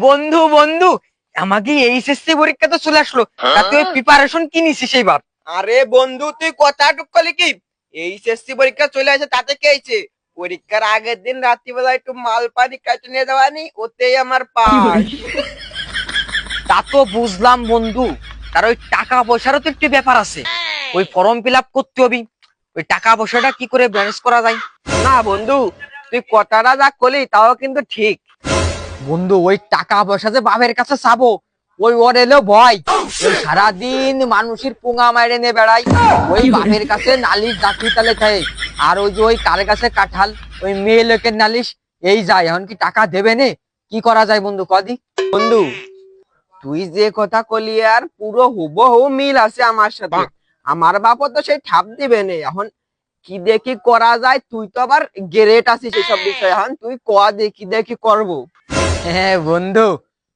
বন্ধু বন্ধু, আমাকে এইচএসসি পরীক্ষা তো চলে আসলো, তা তুই প্রিপারেশন কি নিছিস এইবার? আরে বন্ধু, তুই কথা টুকলি কি? এইচএসসি পরীক্ষা চলে আসে তাতে কি হয়েছে? পরীক্ষার আগের দিন রাত্রিবেলা একটু মাল পানি কাটে নিয়ে যাওয়ানি, ওতেই আমার পাস। তা তো বুঝলাম বন্ধু, তার ওই টাকা পয়সারও তো একটু ব্যাপার আছে। ওই ফর্ম ফিল আপ করতে হবে, ওই টাকা পয়সাটা কি করে ম্যানেজ করা যায়? না বন্ধু, তুই কথাটা যা করলি তাও কিন্তু ঠিক। বন্ধু, ওই টাকা পয়সা যে বাপের কাছে চাবো, ওই ওর এলো ভয়। ওই সারাদিন মানুষের পোঙা মাইরে নিয়ে বেড়াই, ওই বাপের কাছে নালিশ জাতি তালে খায়। আর ওই যে ওই কার কাছে কাঁঠাল, ওই মেয়ে লোকের নালিশ এই যায়। এখন কি টাকা দেবে নে? কি করা যায় বন্ধু কদি? বন্ধু, তুই যে কথা কলি আর পুরো হুবহু মিল আছে আমার সাথে। আমার বাপও তো সেই ঠাপ দিবে নে। এখন কি দেখি করা যায়, তুই তো আবার গ্রেট আছিস এসব বিষয়ে। এখন তুই ক দেখি দেখি করবো। হ্যাঁ বন্ধু,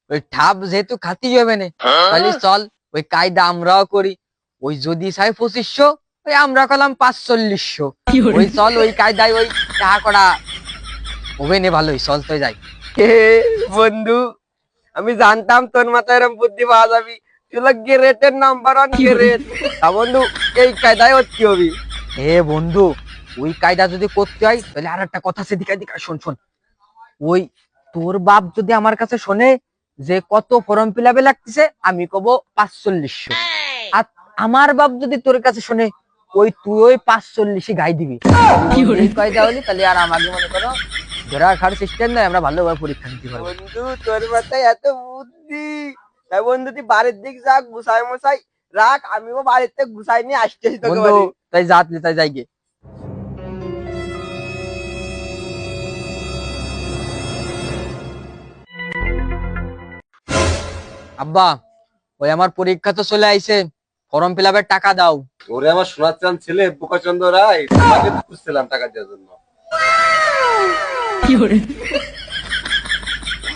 ওই ঠাপ যেহেতু খাতি হবে না, তাহলে চল ওই কায়দা আমরাও করি। ওই যদি চাই 2500, ওই আমরা করলাম 4500। ওই চল ওই কায়দায় ওই টাকা করা হবে না, ভালোই চল তো যাই। হে বন্ধু, আমি জানতাম তোর মাথায় এরকম বুদ্ধি পাওয়া যাবি। তুই হলো গ্রেটের নাম্বার 1 গ্রেট। তা বন্ধু, এই কায়দায় হচ্ছে হবি। হে বন্ধু, ওই কায়দা যদি করতে হয় তাহলে আর একটা কথা আছে, দিকা দিকা শোন শোন। ওই তোর বাপ যদি আমার কাছে শোনে যে কত ফর্ম ফিল আপে লাগতেছে, আমি কব 4500। আর আমার বাপ যদি তোর কাছে শোনে, ওই তুই ওই 45 গাই দিবি। এই কায়দা হলি তাহলে আর আমাকে মনে করো ধরা খাওয়ার সিস্টেম নাই, আমরা ভালোভাবে পরীক্ষা দিতে পারবো। বন্ধু, তোর মাথায় এত বুদ্ধি। তাই বন্ধু, তুই বাড়ির দিক যা, গুছাই মশাই রাখ। আমিও বাড়িতে গুছাই নিয়ে আসতেছি তোকে বন্ধু বাড়ি। তাই যাতলি তাই যাই গে। আব্বা, ওই আমার পরীক্ষা তো চলে আইছে, ফর্ম ফিল আপের টাকা দাও। ওরে আমার সোনার চাঁদ ছেলে বোকাচন্দ্র রায়, তোমাকে তো খুঁজছিলাম টাকা দেওয়ার জন্য।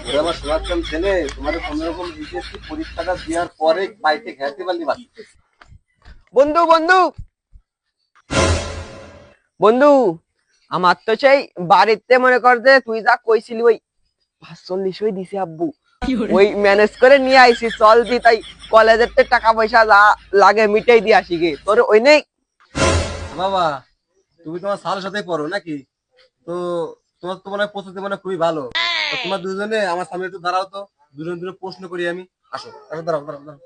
ওরে আমার সোনার চাঁদ ছেলে, তোমাদের কোন রকম এইচএসসি পরীক্ষাটা দেওয়ার পরে বাইকে ঘেরতে পারলি বাঁচতে। বন্ধু বন্ধু বন্ধু, আমার তো সেই বাড়িতে মনে কর যে তুই যা কইছিলি ওই 45 দিছে আব্বু। ওই ম্যানেজ করে নিয়ে আইছি। চল দি তাই কলেজের তে টাকা পয়সা যা লাগে মিটাই দিয়ে আসি গে। তোর ওই নেই? বাবা, তুমি তোমার সালের সাথে পড়ো নাকি? তো তোমার তো মনে হয় প্রস্তুতি মানে খুবই ভালো। তো তোমার দুজনে আমার সামনে একটু দাঁড়াও তো, দুজন দুজন প্রশ্ন করি আমি। আসো আসো, দাঁড়াও দাঁড়াও দাঁড়াও।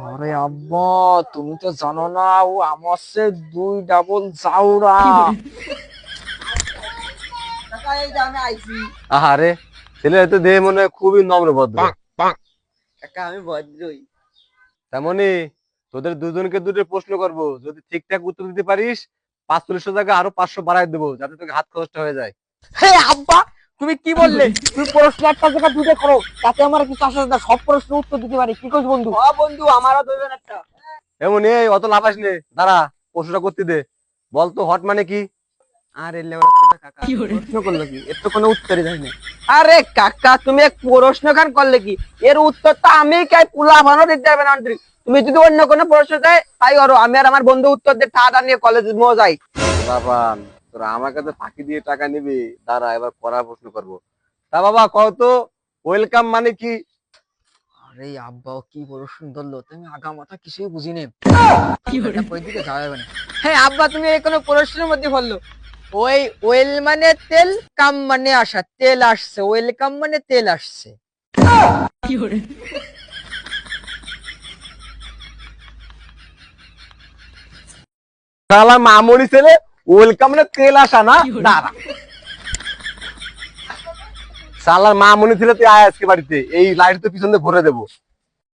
আরে আব্বা, তুমি তো জানো না ও আমার সে 2 ডাবল জাউরা। টাকা এই যে আমি আইছি। আহারে, ছেলে তো দেহে মনে হয় খুবই নম্র ভদ্র। টাকা আমি ভদ্রই। তেমনি তোদের দুজনকে দুটো প্রশ্ন করবো, যদি ঠিকঠাক উত্তর দিতে পারিস 4500 জায়গা আরো 500 বাড়াই দেবো, যাতে তোকে হাত খরচটা হয়ে যায়। হে আব্বা, তুমি কি বললে? তুমি প্রশ্ন একটা জায়গা দুটো করো, তাতে আমার কিছু আসে না, সব প্রশ্নের উত্তর দিতে পারি। কি কইছ বন্ধু? ও বন্ধু, আমারও দুজন একটা। এমন এই অত লাফাস নে, দাঁড়া প্রশ্নটা করতে দে। বলতো হট মানে কি? আরে লেওড়া তোদের কাকা প্রশ্ন করলো কি? এর তো কোনো উত্তরই দেয় না। আরে কাকা, তুমি এক প্রশ্ন খান করলে কি? এর উত্তর তো আমি কাই পুলা ভানো দিতে হবে না। তুমি যদি অন্য কোনো প্রশ্ন দেয় তাই করো। আমি আর আমার বন্ধু উত্তর দিয়ে ঠাডা নিয়ে কলেজ মো যাই। বাবান, তোরা আমাকে তো ফাঁকি দিয়ে টাকা নিবি। দাঁড়া এবার কড়া প্রশ্ন করবো। তা বাবা কও তো, ওয়েলকাম মানে কি? আরে আব্বা, ও কি প্রশ্ন ধরলো, তুমি আগা মাথা কিছুই বুঝিনি। ওই দিকে যাওয়া যাবে না। হ্যাঁ আব্বা, তুমি এই কোনো প্রশ্নের মধ্যে বললো। ওই ওয়েল মানে তেল, কাম মানে আসা, তেল আসছে, ওয়েলকাম মানে তেল আসছে। শালা মামুনি ছেলে, ওয়েলকাম মানে তেল আসা না? দাঁড়া, শালার মামুনি ছেলে, তুই আয় আজকে বাড়িতে, এই লাইট তো পিছন দিয়ে ভরে দেবো।